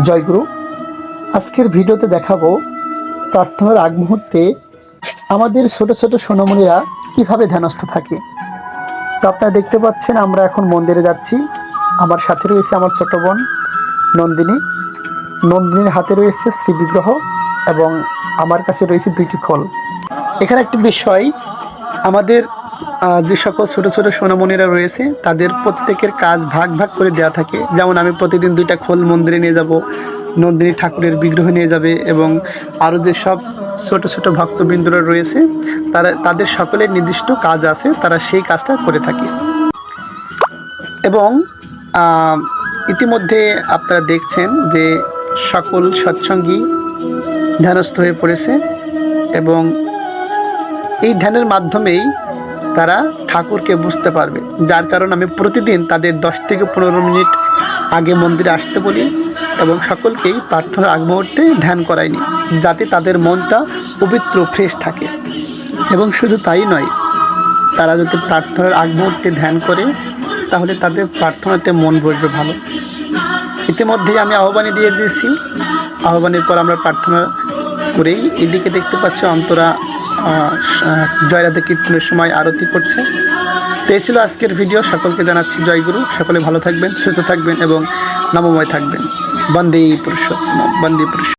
জয়গুরু। আজকের ভিডিওতে দেখাবো প্রার্থনার আগ মুহূর্তে আমাদের ছোট ছোট সোনামণিরা কীভাবে ধ্যানস্থ থাকে। তো আপনারা দেখতে পাচ্ছেন আমরা এখন মন্দিরে যাচ্ছি। আমার সাথে রয়েছে আমার ছোট বোন নন্দিনী। নন্দিনীর হাতে রয়েছে শ্রী বিগ্রহ এবং আমার কাছে রয়েছে 2টি ফল। এখানে একটি বিষয়, আমাদের যে সকল ছোট ছোট সোনামণিরা রয়েছে তাদের প্রত্যেকের কাজ ভাগ ভাগ করে দেওয়া থাকে। যেমন আমি প্রতিদিন 2টা খোল মন্দিরে নিয়ে যাব, নন্দিনী ঠাকুরের বিগ্রহ নিয়ে যাবে এবং আরও যেসব ছোট ছোট ভক্তবৃন্দরা রয়েছে তাদের সকলের নির্দিষ্ট কাজ আছে, তারা সেই কাজটা করে থাকে। এবং ইতিমধ্যে আপনারা দেখছেন যে সকল সৎসঙ্গী ধ্যানস্থ হয়ে পড়েছে এবং এই ধ্যানের মাধ্যমেই তারা ঠাকুরকে বুঝতে পারবে। যার কারণে আমি প্রতিদিন তাদের 10 থেকে 15 মিনিট আগে মন্দিরে আসতে বলি এবং সকলকেই প্রার্থনার আগ মুহূর্তে ধ্যান করাই নি, যাতে তাদের মনটা পবিত্র ফ্রেশ থাকে। এবং শুধু তাই নয়, তারা যদি প্রার্থনার আগ মুহূর্তে ধ্যান করে তাহলে তাদের প্রার্থনাতে মন বসবে ভালো। ইতিমধ্যেই আমি আহ্বানে দিয়ে দিয়েছি। আহ্বানের পর আমরা প্রার্থনা করেই এদিকে দেখতে পাচ্ছি অন্তরা জয়রাধা কীর্তনের সময় আরতি করছে। তো এই ছিল আজকের ভিডিও। সকলকে জানাচ্ছি জয়গুরু। সকলে ভালো থাকবেন, সুস্থ থাকবেন এবং নামময় থাকবেন। বন্দে পুরুষোত্তম, বন্দে পুরুষ।